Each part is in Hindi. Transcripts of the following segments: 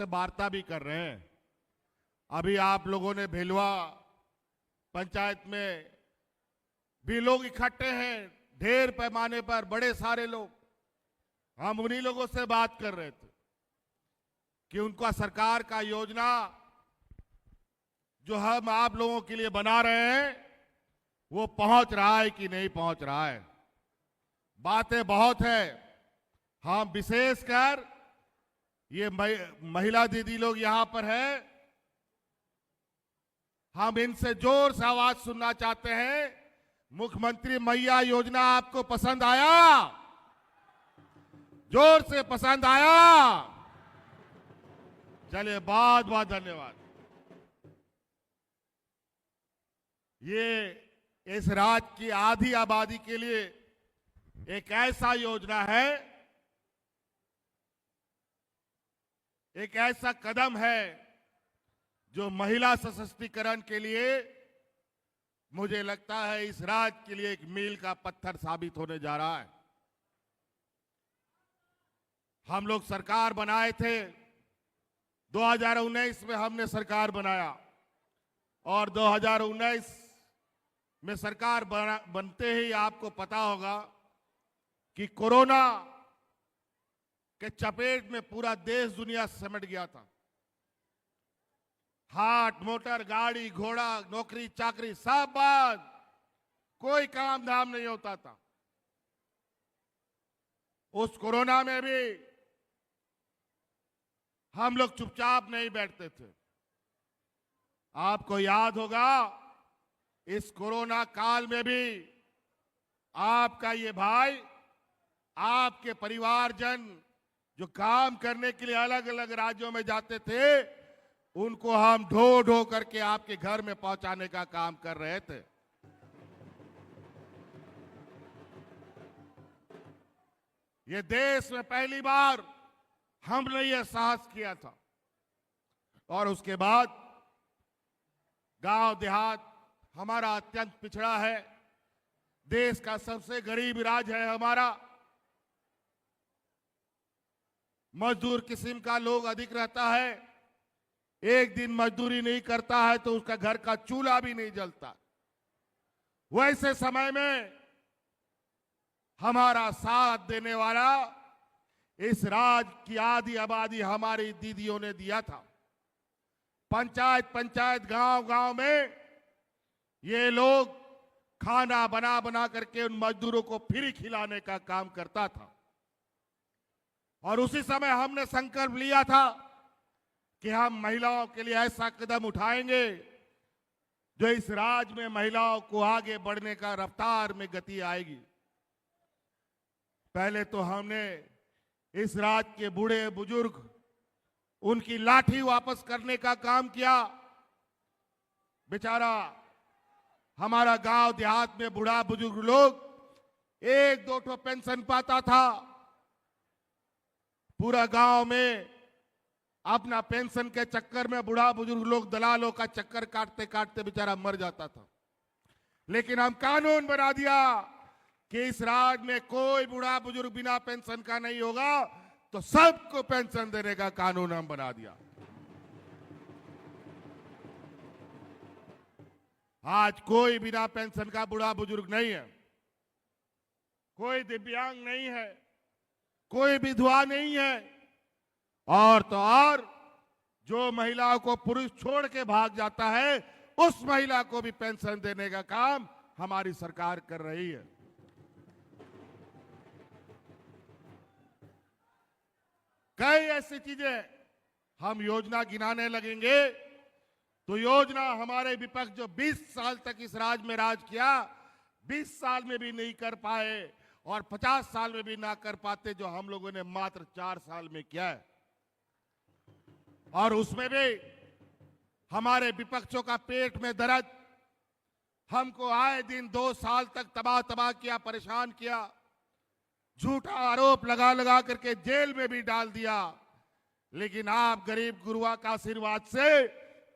से वार्ता भी कर रहे हैं। अभी आप लोगों ने भेलवा पंचायत में भी लोग इकट्ठे हैं, ढेर पैमाने पर बड़े सारे लोग। हम उन्हीं लोगों से बात कर रहे थे कि उनका सरकार का योजना जो हम आप लोगों के लिए बना रहे हैं वो पहुंच रहा है कि नहीं पहुंच रहा है। बातें बहुत है। हम विशेषकर ये महिला दीदी लोग यहां पर है, हम इनसे जोर से आवाज सुनना चाहते हैं। मुख्यमंत्री मैया योजना आपको पसंद आया? जोर से पसंद आया? चलिए, बहुत बहुत धन्यवाद। ये इस राज्य की आधी आबादी के लिए एक ऐसा योजना है, एक ऐसा कदम है जो महिला सशक्तिकरण के लिए मुझे लगता है इस राज्य के लिए एक मील का पत्थर साबित होने जा रहा है। हम लोग सरकार बनाए थे 2019 में, हमने सरकार बनाया और 2019 में सरकार बनते ही आपको पता होगा कि कोरोना के चपेट में पूरा देश दुनिया सिमट गया था। हाट मोटर गाड़ी घोड़ा नौकरी चाकरी सब बंद, कोई काम धाम नहीं होता था। उस कोरोना में भी हम लोग चुपचाप नहीं बैठते थे। आपको याद होगा इस कोरोना काल में भी आपका ये भाई, आपके परिवारजन जो काम करने के लिए अलग अलग राज्यों में जाते थे, उनको हम ढो ढो करके आपके घर में पहुंचाने का काम कर रहे थे। ये देश में पहली बार हमने ये साहस किया था। और उसके बाद गांव देहात हमारा अत्यंत पिछड़ा है, देश का सबसे गरीब राज्य है हमारा। मजदूर किस्म का लोग अधिक रहता है। एक दिन मजदूरी नहीं करता है तो उसका घर का चूल्हा भी नहीं जलता। वैसे समय में हमारा साथ देने वाला इस राज्य की आधी आबादी हमारी दीदियों ने दिया था। पंचायत पंचायत गांव गांव में ये लोग खाना बना बना करके उन मजदूरों को फ्री खिलाने का काम करता था। और उसी समय हमने संकल्प लिया था कि हम महिलाओं के लिए ऐसा कदम उठाएंगे जो इस राज्य में महिलाओं को आगे बढ़ने का रफ्तार में गति आएगी। पहले तो हमने इस राज्य के बूढ़े बुजुर्ग, उनकी लाठी वापस करने का काम किया। बेचारा हमारा गांव देहात में बूढ़ा बुजुर्ग लोग एक दो ठो पेंशन पाता था। पूरा गांव में अपना पेंशन के चक्कर में बूढ़ा बुजुर्ग लोग दलालों का चक्कर काटते काटते बेचारा मर जाता था। लेकिन हम कानून बना दिया कि इस राज्य में कोई बूढ़ा बुजुर्ग बिना पेंशन का नहीं होगा, तो सबको पेंशन देने का कानून हम बना दिया। आज कोई बिना पेंशन का बूढ़ा बुजुर्ग नहीं है, कोई दिव्यांग नहीं है, कोई विधवा नहीं है। और तो और जो महिलाओं को पुरुष छोड़ के भाग जाता है, उस महिला को भी पेंशन देने का काम हमारी सरकार कर रही है। कई ऐसी चीजें हम योजना गिनाने लगेंगे तो योजना हमारे विपक्ष जो 20 साल तक इस राज्य में राज किया, 20 साल में भी नहीं कर पाए और 50 साल में भी ना कर पाते, जो हम लोगों ने मात्र 4 साल में किया है। और उसमें भी हमारे विपक्षों का पेट में दर्द, हमको आए दिन 2 साल तक तबाह तबाह किया, परेशान किया, झूठा आरोप लगा लगा करके जेल में भी डाल दिया। लेकिन आप गरीब गुरुआ का आशीर्वाद से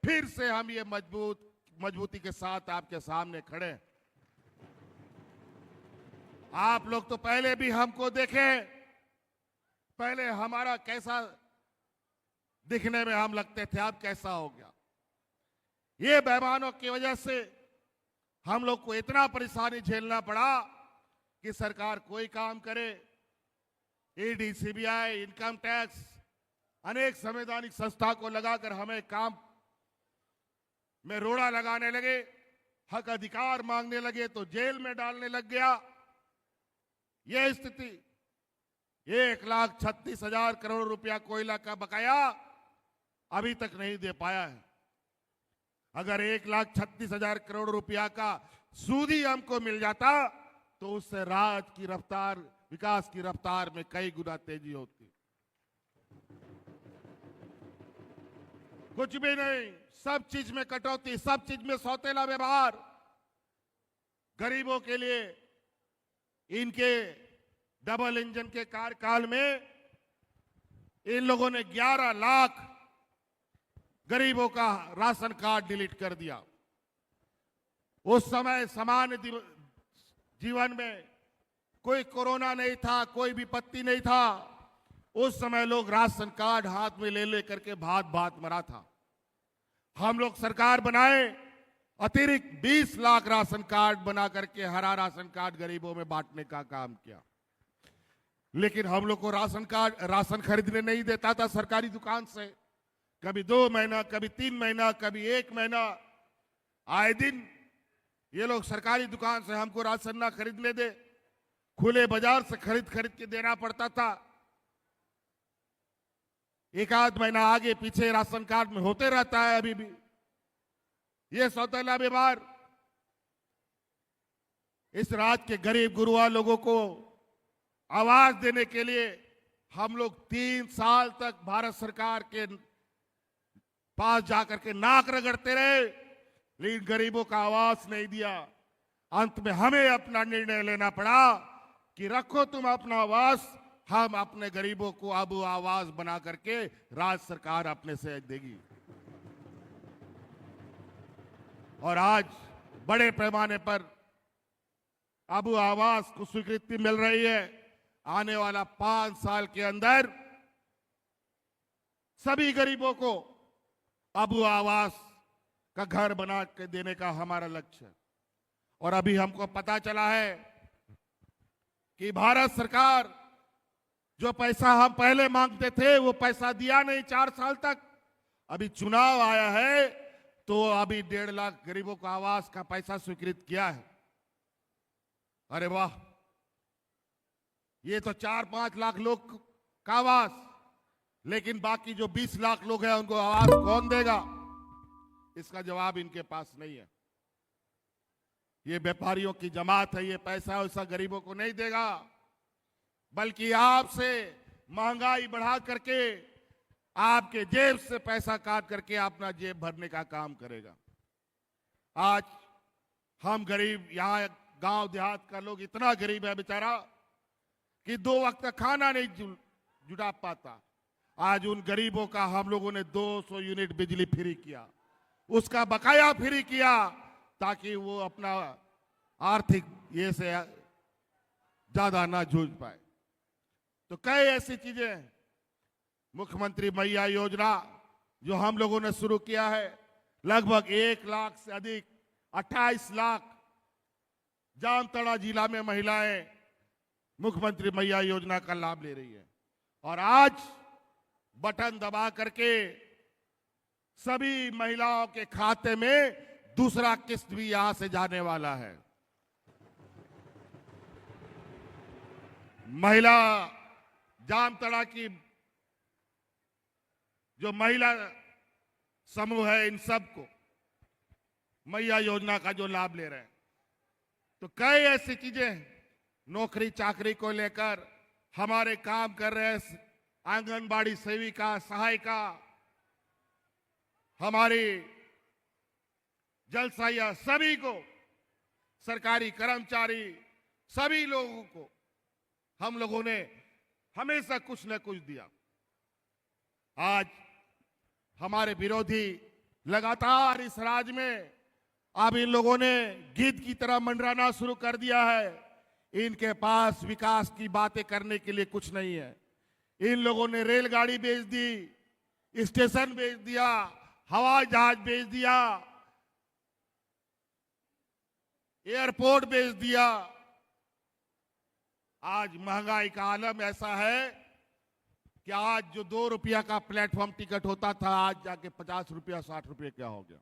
फिर से हम ये मजबूती के साथ आपके सामने खड़े हैं। आप लोग तो पहले भी हमको देखे, पहले हमारा कैसा दिखने में हम लगते थे, अब कैसा हो गया। ये बेईमानों की वजह से हम लोग को इतना परेशानी झेलना पड़ा कि सरकार कोई काम करे, ईडी, सीबीआई, इनकम टैक्स, अनेक संवैधानिक संस्था को लगाकर हमें काम में रोड़ा लगाने लगे, हक अधिकार मांगने लगे तो जेल में डालने लग गया। यह स्थिति 1,36,000 करोड़ रुपया कोयला का बकाया अभी तक नहीं दे पाया है। अगर 1,36,000 करोड़ रुपया का सूद ही हमको मिल जाता तो उससे राज्य की रफ्तार, विकास की रफ्तार में कई गुना तेजी होती। कुछ भी नहीं, सब चीज में कटौती, सब चीज में सौतेला व्यवहार। गरीबों के लिए इनके डबल इंजन के कार्यकाल में इन लोगों ने 11 लाख गरीबों का राशन कार्ड डिलीट कर दिया। उस समय सामान्य जीवन में कोई कोरोना नहीं था, कोई विपत्ति नहीं था। उस समय लोग राशन कार्ड हाथ में ले लेकर के भात भात मरा था। हम लोग सरकार बनाए, अतिरिक्त 20 लाख राशन कार्ड बना करके हरा राशन कार्ड गरीबों में बांटने का काम किया। लेकिन हम लोग को राशन खरीदने नहीं देता था सरकारी दुकान से। कभी 2 महीना, कभी 3 महीना, कभी 1 महीना, आए दिन ये लोग सरकारी दुकान से हमको राशन ना खरीदने दे, खुले बाजार से खरीद के देना पड़ता था। एक आध महीना आगे पीछे राशन कार्ड में होते रहता है अभी भी ये सौतेला व्यवहार। इस राज्य के गरीब गुरुआ लोगों को आवाज देने के लिए हम लोग 3 साल तक भारत सरकार के पास जाकर के नाक रगड़ते रहे, लेकिन गरीबों का आवाज नहीं दिया। अंत में हमें अपना निर्णय लेना पड़ा कि रखो तुम अपना आवाज, हम अपने गरीबों को अब आवाज बना करके राज्य सरकार अपने से देगी। और आज बड़े पैमाने पर अब आवाज को स्वीकृति मिल रही है। आने वाला 5 साल के अंदर सभी गरीबों को अब आवास का घर बना के देने का हमारा लक्ष्य है। और अभी हमको पता चला है कि भारत सरकार जो पैसा हम पहले मांगते थे वो पैसा दिया नहीं 4 साल तक। अभी चुनाव आया है तो अभी 1.5 लाख गरीबों को आवास का पैसा स्वीकृत किया है। अरे वाह, ये तो 4-5 लाख लोग का आवास, लेकिन बाकी जो 20 लाख लोग हैं उनको आवास कौन देगा? इसका जवाब इनके पास नहीं है। ये व्यापारियों की जमात है, ये पैसा वैसा गरीबों को नहीं देगा, बल्कि आपसे महंगाई बढ़ा करके आपके जेब से पैसा काट करके अपना जेब भरने का काम करेगा। आज हम गरीब, यहाँ गांव देहात का लोग इतना गरीब है बेचारा कि 2 वक्त का खाना नहीं जुटा पाता। आज उन गरीबों का हम लोगों ने 200 यूनिट बिजली फ्री किया, उसका बकाया फ्री किया ताकि वो अपना आर्थिक ये से ज्यादा ना जूझ पाए। तो कई ऐसी चीजें हैं। मुख्यमंत्री मैया योजना जो हम लोगों ने शुरू किया है, लगभग 1 लाख से अधिक 28 लाख जामताड़ा जिला में महिलाएं मुख्यमंत्री मैया योजना का लाभ ले रही है। और आज बटन दबा करके सभी महिलाओं के खाते में दूसरा किस्त भी यहां से जाने वाला है। महिला जामताड़ा की जो महिला समूह है, इन सबको मैया योजना का जो लाभ ले रहे हैं। तो कई ऐसी चीजें हैं। नौकरी चाकरी को लेकर हमारे काम कर रहे हैं आंगनबाड़ी सेविका, सहायिका, हमारी जलसाइया, सभी को, सरकारी कर्मचारी, सभी लोगों को हम लोगों ने हमेशा कुछ न कुछ दिया। आज हमारे विरोधी लगातार इस राज्य में अब इन लोगों ने गिद्ध की तरह मंडराना शुरू कर दिया है। इनके पास विकास की बातें करने के लिए कुछ नहीं है। इन लोगों ने रेलगाड़ी बेच दी, स्टेशन बेच दिया, हवाई जहाज बेच दिया, एयरपोर्ट बेच दिया। आज महंगाई का आलम ऐसा है कि आज जो 2 रुपया का प्लेटफॉर्म टिकट होता था, आज जाके 50 रुपया 60 रुपये क्या हो गया।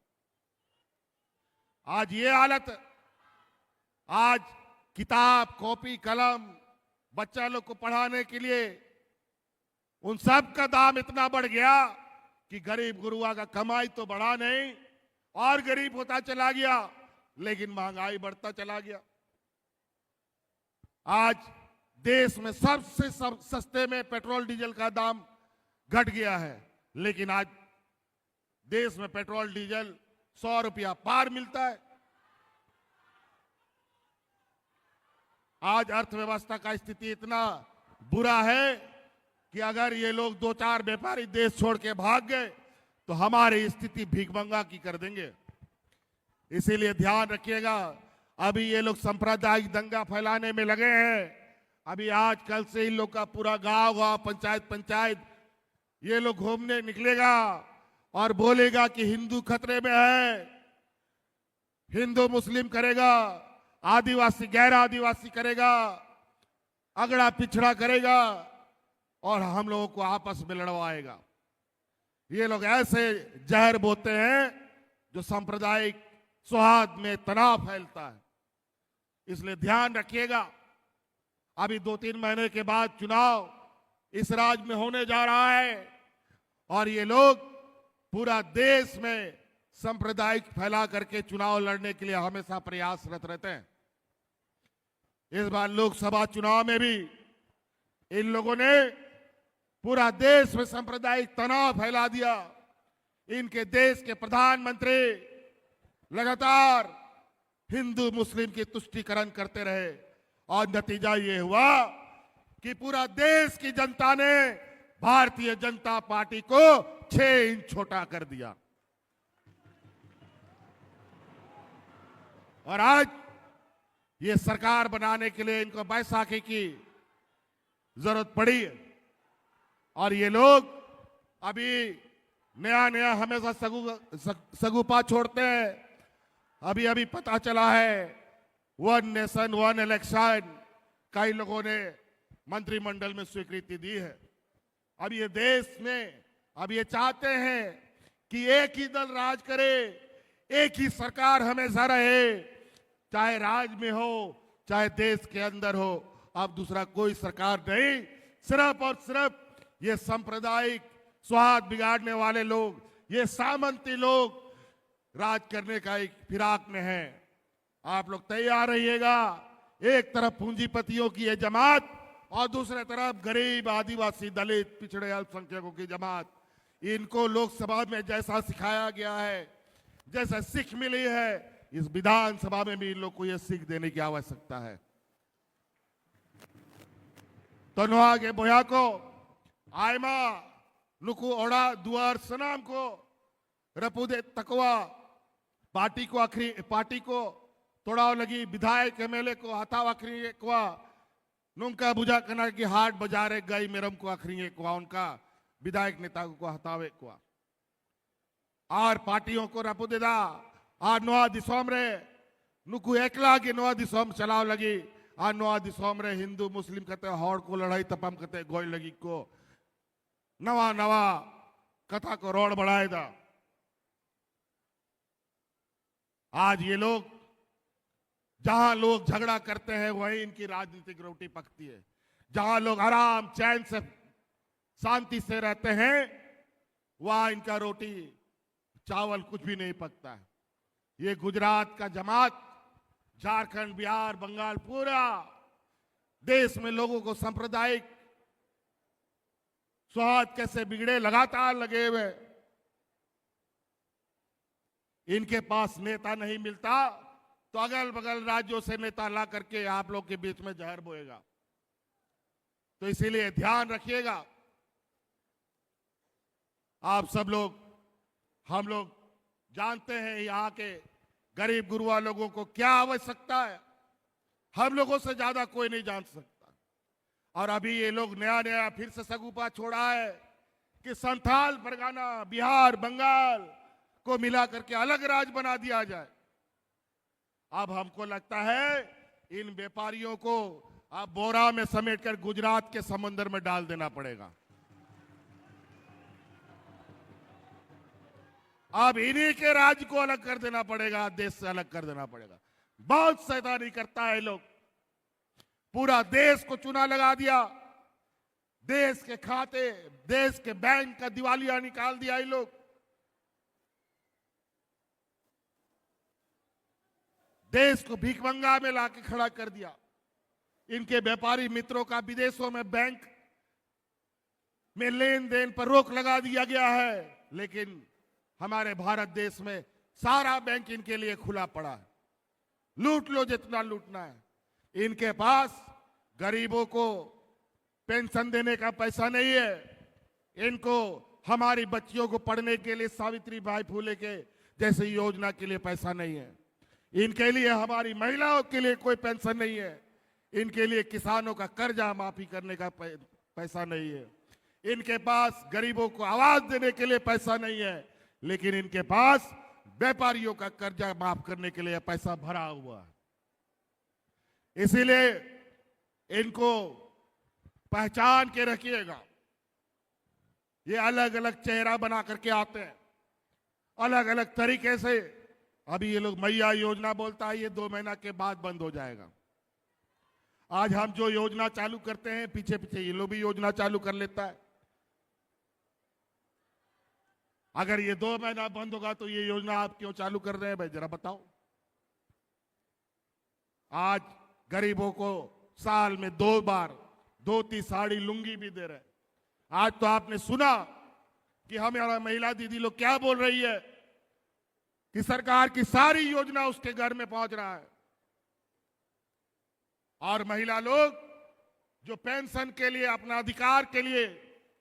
आज ये हालत, आज किताब कॉपी कलम बच्चा लोग को पढ़ाने के लिए उन सब का दाम इतना बढ़ गया कि गरीब गुरुआ का कमाई तो बढ़ा नहीं और गरीब होता चला गया, लेकिन महंगाई बढ़ता चला गया। आज देश में सबसे सस्ते में पेट्रोल डीजल का दाम घट गया है, लेकिन आज देश में पेट्रोल डीजल 100 रुपया पार मिलता है। आज अर्थव्यवस्था का स्थिति इतना बुरा है कि अगर ये लोग 2-4 व्यापारी देश छोड़ के भाग गए तो हमारी स्थिति भीखमंगा की कर देंगे। इसीलिए ध्यान रखिएगा, अभी ये लोग सांप्रदायिक दंगा फैलाने में लगे हैं। अभी आज कल से इन लोग का पूरा गांव गांव पंचायत पंचायत ये लोग घूमने निकलेगा और बोलेगा कि हिंदू खतरे में है, हिंदू मुस्लिम करेगा, आदिवासी गैर आदिवासी करेगा, अगड़ा पिछड़ा करेगा और हम लोगों को आपस में लड़वाएगा। ये लोग ऐसे जहर बोते हैं जो सांप्रदायिक सौहार्द में तनाव फैलता है। इसलिए ध्यान रखिएगा, अभी 2-3 महीने के बाद चुनाव इस राज्य में होने जा रहा है और ये लोग पूरा देश में सांप्रदायिक फैला करके चुनाव लड़ने के लिए हमेशा प्रयासरत रहते हैं। इस बार लोकसभा चुनाव में भी इन लोगों ने पूरा देश में सांप्रदायिक तनाव फैला दिया। इनके देश के प्रधानमंत्री लगातार हिंदू मुस्लिम की तुष्टीकरण करते रहे और नतीजा ये हुआ कि पूरा देश की जनता ने भारतीय जनता पार्टी को 6 इंच छोटा कर दिया। और आज ये सरकार बनाने के लिए इनको बैसाखी की जरूरत पड़ी है और ये लोग अभी नया नया हमेशा सगुपा छोड़ते हैं। अभी अभी पता चला है 1 नेशन 1 इलेक्शन कई लोगों ने मंत्रिमंडल में स्वीकृति दी है। अब ये देश में अब ये चाहते हैं कि एक ही दल राज करे, एक ही सरकार हमेशा रहे, चाहे राज्य में हो चाहे देश के अंदर हो। अब दूसरा कोई सरकार नहीं, सिर्फ और सिर्फ ये सांप्रदायिक स्वाद बिगाड़ने वाले लोग, ये सामंती लोग राज करने का एक फिराक में है। आप लोग तैयार रहिएगा। एक तरफ पूंजीपतियों की ये जमात और दूसरी तरफ गरीब आदिवासी दलित पिछड़े अल्पसंख्यकों की जमात। इनको लोकसभा में जैसा सिखाया गया है, जैसा सीख मिली है, इस विधानसभा में भी इन लोग को यह सीख देने की आवश्यकता है। तो नुआ के बोया को आयमा नुकु ओड़ा दुआर सनाम को रपुदे तकवा पार्टी को तोड़ाव लगी, विधायक एमएलए को हताव आखरी कुआ नुका बुझा कना की हाट बाजारे गई मेरम को आखरी कुआ उनका विधायक नेता को हतावे कुआ और पार्टियों को रपुदेदा और नोआ दिसोम रे नुकु एकला के नोआ दिसोम चलाव लगी और नोआ दिसोम रे हिंदू मुस्लिम कहते हौड़ को लड़ाई तपम कहते गोई लगी को नवा नवा कथा को रोड बढ़ाए था। आज ये लोग जहां लोग झगड़ा करते हैं वहीं इनकी राजनीतिक रोटी पकती है। जहां लोग आराम चैन से शांति से रहते हैं वहां इनका रोटी चावल कुछ भी नहीं पकता है। ये गुजरात का जमात, झारखंड, बिहार, बंगाल, पूरा देश में लोगों को सांप्रदायिक स्वाद कैसे बिगड़े लगातार लगे हुए। इनके पास नेता नहीं मिलता तो अगल बगल राज्यों से नेता ला करके आप लोग के बीच में जहर बोएगा। तो इसीलिए ध्यान रखिएगा। आप सब लोग, हम लोग जानते हैं यहाँ के गरीब गुरुआ लोगों को क्या आवश्यकता है, हम लोगों से ज्यादा कोई नहीं जान सकता। और अभी ये लोग नया नया फिर से सगुपा छोड़ा है कि संथाल परगना, बिहार, बंगाल को मिला करके अलग राज्य बना दिया जाए। अब हमको लगता है इन व्यापारियों को अब बोरा में समेटकर गुजरात के समंदर में डाल देना पड़ेगा। अब इन्हीं के राज्य को अलग कर देना पड़ेगा, देश से अलग कर देना पड़ेगा। बहुत शैतानी करता है लोग, पूरा देश को चूना लगा दिया, देश के खाते, देश के बैंक का दिवालिया निकाल दिया ये लोग। देश को भीखमंगा में लाके खड़ा कर दिया। इनके व्यापारी मित्रों का विदेशों में बैंक में लेन देन पर रोक लगा दिया गया है, लेकिन हमारे भारत देश में सारा बैंक इनके लिए खुला पड़ा है। लूट लो जितना लूटना है। इनके पास गरीबों को पेंशन देने का पैसा नहीं है, इनको हमारी बच्चियों को पढ़ने के लिए सावित्रीबाई फुले के जैसे योजना के लिए पैसा नहीं है, इनके लिए हमारी महिलाओं के लिए कोई पेंशन नहीं है, इनके लिए किसानों का कर्जा माफी करने का पैसा नहीं है, इनके पास गरीबों को आवाज देने के लिए पैसा नहीं है, लेकिन इनके पास व्यापारियों का कर्जा माफ करने के लिए पैसा भरा हुआ है। इसीलिए इनको पहचान के रखिएगा। ये अलग अलग चेहरा बना करके आते हैं, अलग अलग तरीके से। अभी ये लोग मैया योजना बोलता है, ये 2 महीना के बाद बंद हो जाएगा। आज हम जो योजना चालू करते हैं, पीछे पीछे ये लोग भी योजना चालू कर लेता है। अगर ये 2 महीना बंद होगा तो ये योजना आप क्यों चालू कर रहे हैं भाई, जरा बताओ। आज गरीबों को साल में 2 बार धोती, साड़ी, लुंगी भी दे रहे हैं। आज तो आपने सुना कि हमारा महिला दीदी लोग क्या बोल रही है कि सरकार की सारी योजना उसके घर में पहुंच रहा है। और महिला लोग जो पेंशन के लिए, अपना अधिकार के लिए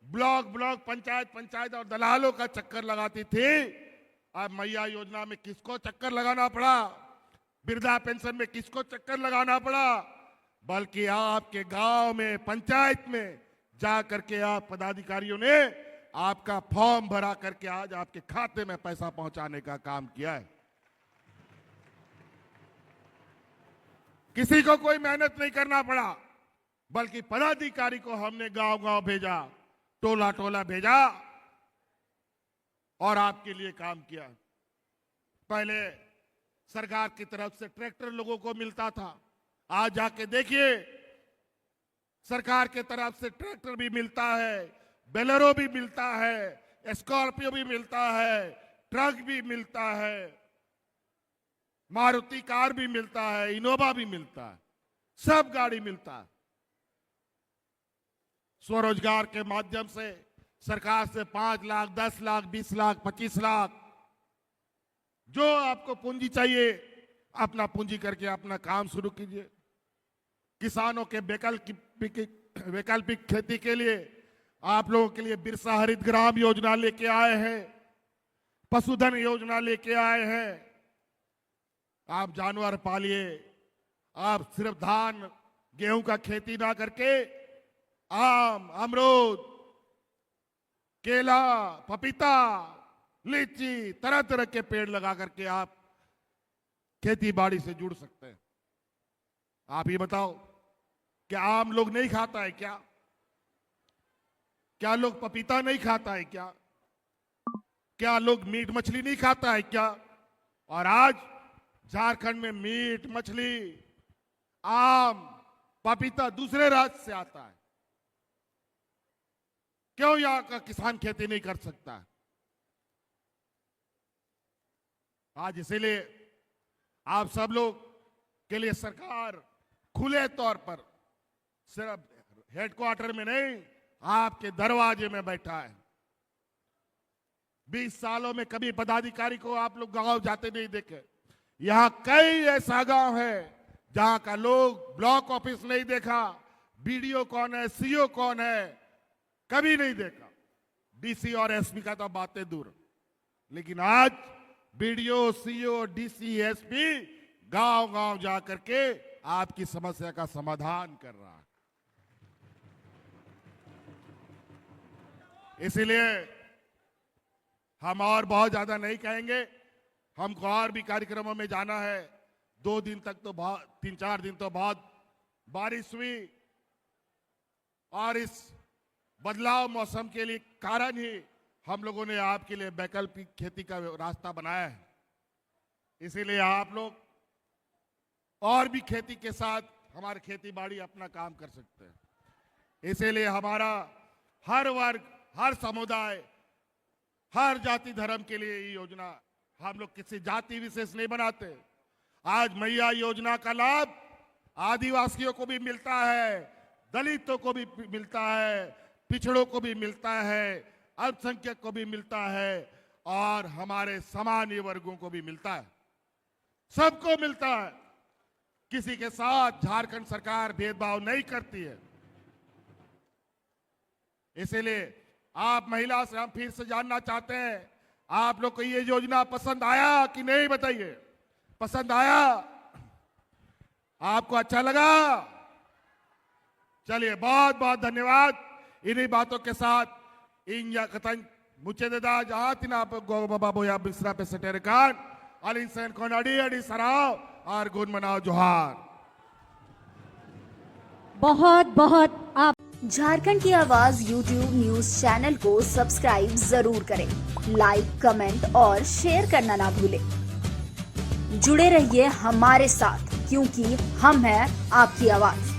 ब्लॉक ब्लॉक, पंचायत पंचायत और दलालों का चक्कर लगाती थी, अब मैया योजना में किसको चक्कर लगाना पड़ा, वृद्धा पेंशन में किसको चक्कर लगाना पड़ा, बल्कि आपके गांव में, पंचायत में जा करके आप पदाधिकारियों ने आपका फॉर्म भरा करके आज आपके खाते में पैसा पहुंचाने का काम किया है। किसी को कोई मेहनत नहीं करना पड़ा, बल्कि पदाधिकारी को हमने गांव गांव भेजा, टोला टोला भेजा और आपके लिए काम किया। पहले सरकार की तरफ से ट्रैक्टर लोगों को मिलता था, आज जाके देखिए सरकार के तरफ से ट्रैक्टर भी मिलता है, बेलेरो भी मिलता है, स्कॉर्पियो भी मिलता है, ट्रक भी मिलता है, मारुति कार भी मिलता है, इनोवा भी मिलता है, सब गाड़ी मिलता है। स्वरोजगार के माध्यम से सरकार से 5 लाख, 10 लाख, 20 लाख, 25 लाख, जो आपको पूंजी चाहिए अपना पूंजी करके अपना काम शुरू कीजिए। किसानों के वैकल्पिक खेती के लिए आप लोगों के लिए बिरसा हरित ग्राम योजना लेके आए हैं, पशुधन योजना लेके आए हैं। आप जानवर पालिए, आप सिर्फ धान गेहूं का खेती ना करके आम, अमरूद, केला, पपीता, लीची, तरह तरह के पेड़ लगा करके आप खेती बाड़ी से जुड़ सकते हैं। आप ये बताओ, क्या आम लोग नहीं खाता है क्या? क्या लोग पपीता नहीं खाता है क्या? क्या लोग मीट मछली नहीं खाता है क्या? और आज झारखंड में मीट मछली, आम, पपीता दूसरे राज्य से आता है। क्यों यहां का किसान खेती नहीं कर सकता? आज इसीलिए आप सब लोग के लिए सरकार खुले तौर पर सिर्फ हेडक्वार्टर में नहीं, आपके दरवाजे में बैठा है। 20 सालों में कभी पदाधिकारी को आप लोग गांव जाते नहीं देखे। यहां कई ऐसा गांव है जहां का लोग ब्लॉक ऑफिस नहीं देखा, बीडीओ कौन है, सीओ कौन है, कभी नहीं देखा। डीसी और एसपी का तो बातें दूर, लेकिन आज बीडीओ, सीओ, डीसी, एसपी गांव गांव जा करके आपकी समस्या का समाधान कर रहा है। इसीलिए हम और बहुत ज्यादा नहीं कहेंगे, हमको और भी कार्यक्रमों में जाना है। 2 दिन तक तो बहुत, 3-4 दिन तो बहुत बारिश हुई और इस बदलाव मौसम के लिए कारण ही हम लोगों ने आपके लिए वैकल्पिक खेती का रास्ता बनाया है। इसीलिए आप लोग और भी खेती के साथ हमारे खेती बाड़ी अपना काम कर सकते हैं। इसीलिए हमारा हर वर्ग, हर समुदाय, हर जाति धर्म के लिए ये योजना, हम लोग किसी जाति विशेष नहीं बनाते। आज मैया योजना का लाभ आदिवासियों को भी मिलता है, दलितों को भी मिलता है, पिछड़ों को भी मिलता है, अल्पसंख्यक को भी मिलता है और हमारे सामान्य वर्गों को भी मिलता है, सबको मिलता है। किसी के साथ झारखंड सरकार भेदभाव नहीं करती है। इसीलिए आप महिला से हम फिर से जानना चाहते हैं, आप लोग को ये योजना पसंद आया कि नहीं, बताइए। पसंद आया? आपको अच्छा लगा? चलिए, बहुत बहुत धन्यवाद। इन्हीं बातों के साथ इन कथन मुझे देदा जहां तिना गो बाबा बोया बिस्रा पे सटेरकान अलिन सैन को अड़ी अड़ी सराव और गुण मनाओ जोहार। बहुत बहुत आप झारखंड की आवाज YouTube न्यूज चैनल को सब्सक्राइब जरूर करें, लाइक, कमेंट और शेयर करना ना भूलें। जुड़े रहिए हमारे साथ, क्योंकि हम हैं आपकी आवाज।